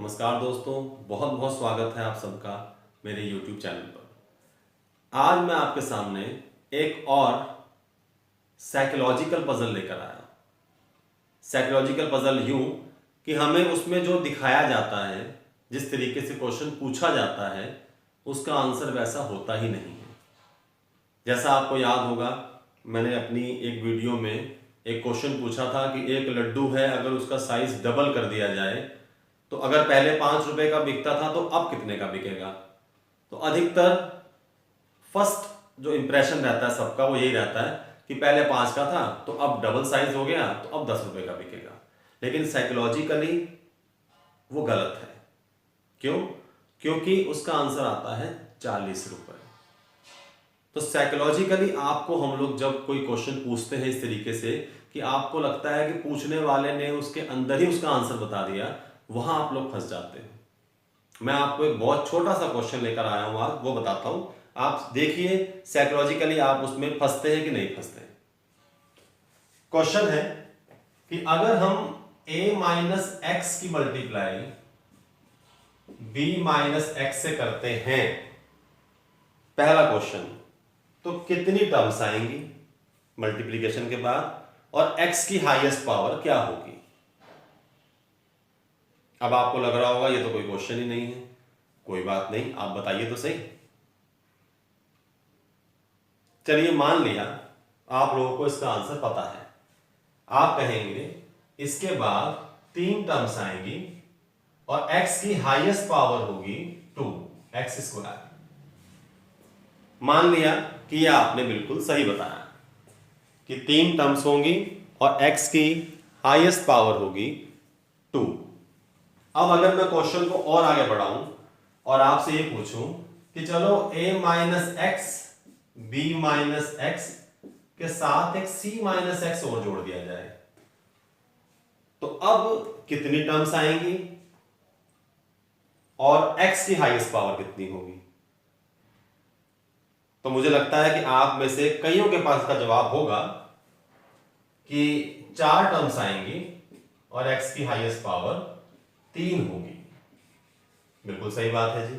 नमस्कार दोस्तों, बहुत बहुत स्वागत है आप सबका मेरे YouTube चैनल पर। आज मैं आपके सामने एक और साइकोलॉजिकल पजल लेकर आया। साइकोलॉजिकल पजल यूं कि हमें उसमें जो दिखाया जाता है, जिस तरीके से क्वेश्चन पूछा जाता है, उसका आंसर वैसा होता ही नहीं है। जैसा आपको याद होगा, मैंने अपनी एक वीडियो में एक क्वेश्चन पूछा था कि एक लड्डू है, अगर उसका साइज डबल कर दिया जाए तो अगर पहले 5 रुपए का बिकता था तो अब कितने का बिकेगा। तो अधिकतर फर्स्ट जो इंप्रेशन रहता है सबका वो यही रहता है कि पहले 5 का था तो अब डबल साइज हो गया तो अब 10 रुपए का बिकेगा। लेकिन साइकोलॉजिकली वो गलत है। क्यों? क्योंकि उसका आंसर आता है 40 रुपए। तो साइकोलॉजिकली आपको हम लोग जब कोई क्वेश्चन पूछते हैं इस तरीके से कि आपको लगता है कि पूछने वाले ने उसके अंदर ही उसका आंसर बता दिया, वहां आप लोग फंस जाते हैं। मैं आपको एक बहुत छोटा सा क्वेश्चन लेकर आया हूं आज, वो बताता हूं। आप देखिए साइकोलॉजिकली आप उसमें फंसते हैं कि नहीं फंसते। क्वेश्चन है कि अगर हम a माइनस एक्स की मल्टीप्लाई b माइनस एक्स से करते हैं, पहला क्वेश्चन, तो कितनी टर्म्स आएंगी मल्टीप्लीकेशन के बाद और x की हाईएस्ट पावर क्या होगी। अब आपको लग रहा होगा ये तो कोई क्वेश्चन ही नहीं है। कोई बात नहीं, आप बताइए तो सही। चलिए मान लिया आप लोगों को इसका आंसर पता है। आप कहेंगे इसके बाद 3 टर्म्स आएंगी और x की हाईएस्ट पावर होगी 2x²। मान लिया कि यह आपने बिल्कुल सही बताया कि 3 टर्म्स होंगी और x की हाईएस्ट पावर होगी 2। अब अगर मैं क्वेश्चन को और आगे बढ़ाऊं और आपसे ये पूछूं कि चलो a minus x b minus x के साथ एक c माइनस एक्स और जोड़ दिया जाए, तो अब कितनी टर्म्स आएंगी और x की हाईएस्ट पावर कितनी होगी। तो मुझे लगता है कि आप में से कईयों के पास का जवाब होगा कि 4 टर्म्स आएंगी और x की हाईएस्ट पावर 3 होगी। बिल्कुल सही बात है जी,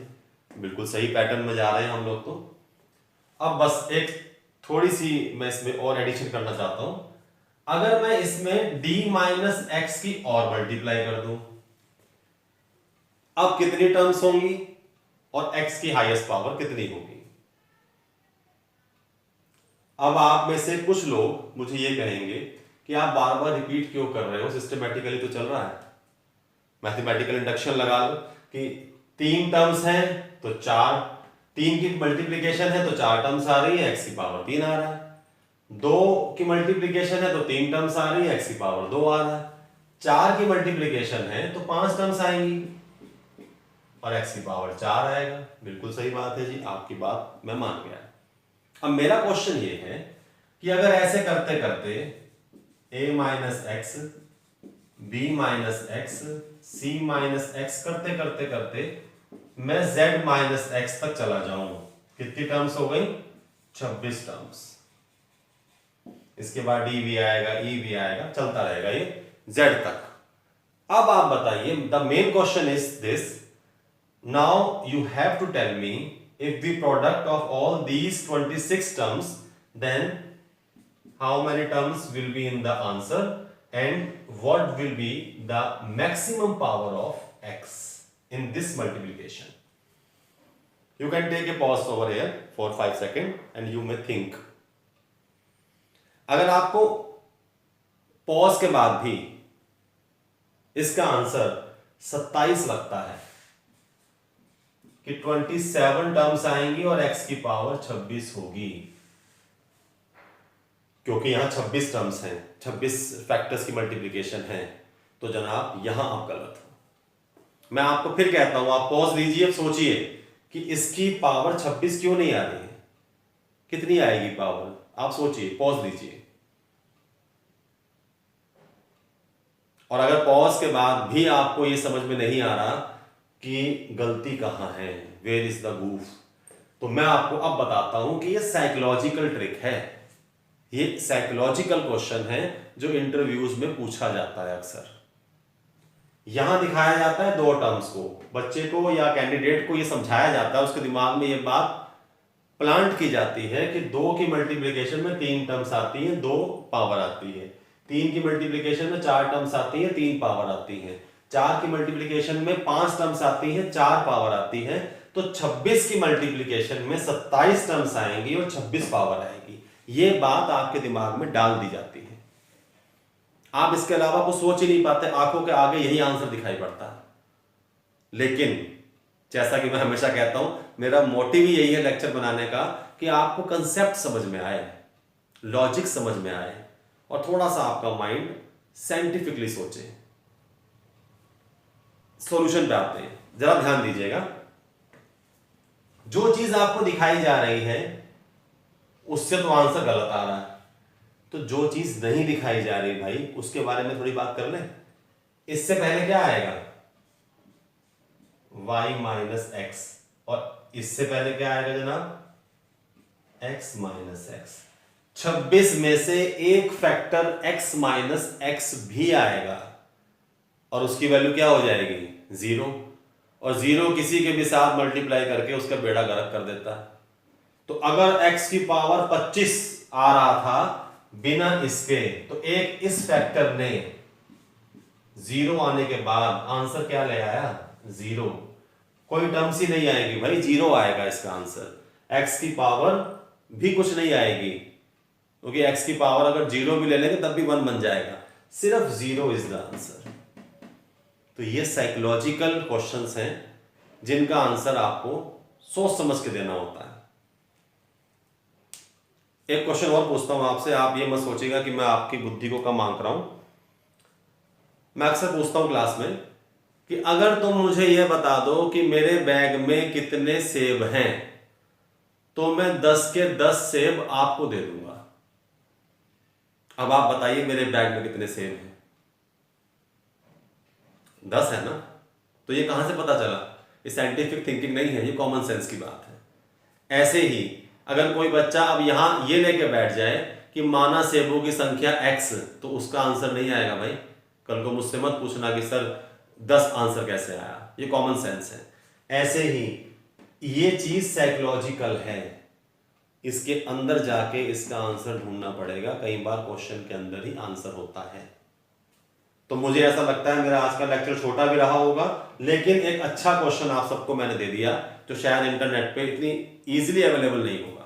बिल्कुल सही पैटर्न में जा रहे हैं हम लोग। तो अब बस एक थोड़ी सी मैं इसमें और एडिशन करना चाहता हूं। अगर मैं इसमें d माइनस एक्स की और मल्टीप्लाई कर दूं, अब कितनी टर्म्स होंगी और x की हाईएस्ट पावर कितनी होगी। अब आप में से कुछ लोग मुझे ये कहेंगे कि आप बार बार रिपीट क्यों कर रहे हो, सिस्टमेटिकली तो चल रहा है। मैथमेटिकल इंडक्शन लगा लो कि 3 टर्म्स हैं तो 3 की मल्टीप्लिकेशन है तो 4 टर्म्स आ रही है, x की पावर 3 आ रहा है। 2 की मल्टीप्लिकेशन है तो 3 टर्म्स आ रही है, x की पावर 2 आ रहा है। 4 की मल्टीप्लिकेशन है तो 5 टर्म्स आएंगी और x की पावर 4 आएगा। बिल्कुल सही बात है जी, आपकी बात मैं मान गया। अब मेरा क्वेश्चन ये है कि अगर ऐसे करते करते a minus x b minus x c minus x करते करते करते मैं z माइनस एक्स तक चला जाऊं, कितनी टर्म्स हो गई? 26 टर्म्स। इसके बाद d भी आएगा, e भी आएगा, चलता रहेगा ये z तक। अब आप बताइए, the main question is this, now you have to tell me if the product of all these 26 terms, then how many terms will be in the answer and what will be the maximum power of x in this multiplication. You can take a pause over here for 5 seconds and you may think. अगर आपको pause के बाद भी इसका answer 27 लगता है कि 27 terms आएंगी और x की पावर 26 होगी, क्योंकि यहां 26 टर्म्स हैं, 26 फैक्टर्स की मल्टीप्लिकेशन है, तो जनाब यहां आप गलत हो। मैं आपको फिर कहता हूं, आप पॉज लीजिए, सोचिए कि इसकी पावर 26 क्यों नहीं आ रही है, कितनी आएगी पावर, आप सोचिए, पॉज लीजिए। और अगर पॉज के बाद भी आपको यह समझ में नहीं आ रहा कि गलती कहां है, वेयर इज द गूफ, तो मैं आपको अब बताता हूं कि यह साइकोलॉजिकल ट्रिक है। ये साइकोलॉजिकल क्वेश्चन है जो इंटरव्यूज में पूछा जाता है अक्सर। यहां दिखाया जाता है दो टर्म्स को, बच्चे को या कैंडिडेट को ये समझाया जाता है, उसके दिमाग में ये बात प्लांट की जाती है कि 2 की मल्टीप्लिकेशन में 3 टर्म्स आती हैं, 2 पावर आती है, 3 की मल्टीप्लिकेशन में 4 टर्म्स आती है, 3 पावर आती है, 4 की मल्टीप्लिकेशन में 5 टर्म्स आती है, 4 पावर आती है, तो 26 की मल्टीप्लिकेशन में 27 टर्म्स आएंगी और 26 पावर आएगी। ये बात आपके दिमाग में डाल दी जाती है, आप इसके अलावा कुछ सोच ही नहीं पाते, आंखों के आगे यही आंसर दिखाई पड़ता है। लेकिन जैसा कि मैं हमेशा कहता हूं, मेरा मोटिव ही यही है लेक्चर बनाने का कि आपको कंसेप्ट समझ में आए, लॉजिक समझ में आए और थोड़ा सा आपका माइंड साइंटिफिकली सोचे। सॉल्यूशन पे आते हैं, जरा ध्यान दीजिएगा। जो चीज आपको दिखाई जा रही है उससे तो आंसर गलत आ रहा है, तो जो चीज नहीं दिखाई जा रही भाई उसके बारे में थोड़ी बात कर लें। इससे पहले क्या आएगा, y माइनस एक्स, और इससे पहले क्या आएगा जनाब, x माइनस एक्स। 26 में से एक फैक्टर x माइनस एक्स भी आएगा और उसकी वैल्यू क्या हो जाएगी, 0, और 0 किसी के भी साथ मल्टीप्लाई करके उसका बेड़ा गर्क कर देता है। तो अगर x की पावर 25 आ रहा था बिना इसके, तो एक इस फैक्टर ने 0 आने के बाद आंसर क्या ले आया, 0। कोई टर्म्स ही नहीं आएगी भाई, 0 आएगा इसका आंसर। x की पावर भी कुछ नहीं आएगी, क्योंकि x की पावर अगर 0 भी ले लेंगे तब भी 1 बन जाएगा, सिर्फ 0 इज द आंसर। तो ये साइकोलॉजिकल क्वेश्चंस हैं जिनका आंसर आपको सोच समझ के देना होता है। एक क्वेश्चन और पूछता हूं आपसे, आप ये मत सोचिएगा कि मैं आपकी बुद्धि को कम आंक रहा हूं। मैं अक्सर पूछता हूं क्लास में कि अगर तुम मुझे यह बता दो कि मेरे बैग में कितने सेब हैं, तो मैं 10 के 10 सेब आपको दे दूंगा। अब आप बताइए मेरे बैग में कितने सेब हैं, 10 है ना। तो ये कहां से पता चला, ये साइंटिफिक थिंकिंग नहीं है, ये कॉमन सेंस की बात है। ऐसे ही अगर कोई बच्चा अब यहां ये लेके बैठ जाए कि माना सेबों की संख्या x, तो उसका आंसर नहीं आएगा भाई। कल को मुझसे मत पूछना कि सर 10 आंसर कैसे आया, ये कॉमन सेंस है। ऐसे ही ये चीज साइकोलॉजिकल है, इसके अंदर जाके इसका आंसर ढूंढना पड़ेगा। कई बार क्वेश्चन के अंदर ही आंसर होता है। तो मुझे ऐसा लगता है मेरा आज का लेक्चर छोटा भी रहा होगा, लेकिन एक अच्छा क्वेश्चन आप सबको मैंने दे दिया जो शायद इंटरनेट पे इतनी इजीली अवेलेबल नहीं होगा।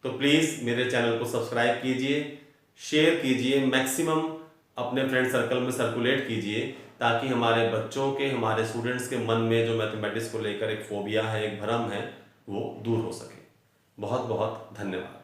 तो प्लीज मेरे चैनल को सब्सक्राइब कीजिए, शेयर कीजिए, मैक्सिमम अपने फ्रेंड सर्कल में सर्कुलेट कीजिए, ताकि हमारे बच्चों के, हमारे स्टूडेंट्स के मन में जो मैथमेटिक्स को लेकर एक फोबिया है, एक भ्रम है, वो दूर हो सके। बहुत बहुत धन्यवाद।